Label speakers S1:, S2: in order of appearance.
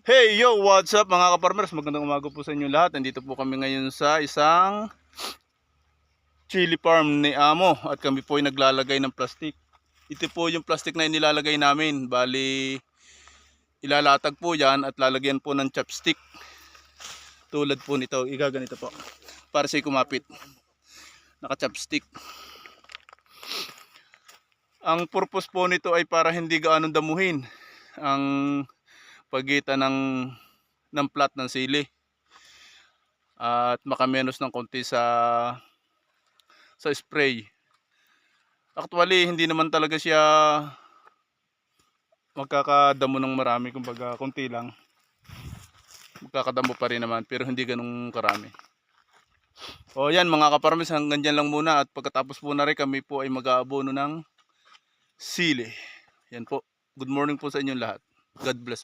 S1: Hey yo, what's up mga kaparmers? Magandang umaga po sa inyo lahat. Nandito po kami ngayon sa isang chili farm ni Amo at kami po ay naglalagay ng plastic. Ito po yung plastic na inilalagay namin. Bali, ilalatag po yan at lalagyan po ng chopstick. Tulad po nito, igaganito po para siya kumapit. Naka-chopstick. Ang purpose po nito ay para hindi gaano damuhin ang pagitan ng plat ng sili at makamenos ng konti sa spray. Actually hindi naman talaga siya magkakadamo ng marami, kumbaga konti lang, magkakadamo pa rin naman pero hindi ganun karami. O yan mga kaparmis, hanggang dyan lang muna at pagkatapos po na rin kami po ay mag-aabono ng sili. Yan po, good morning po sa inyong lahat. God bless.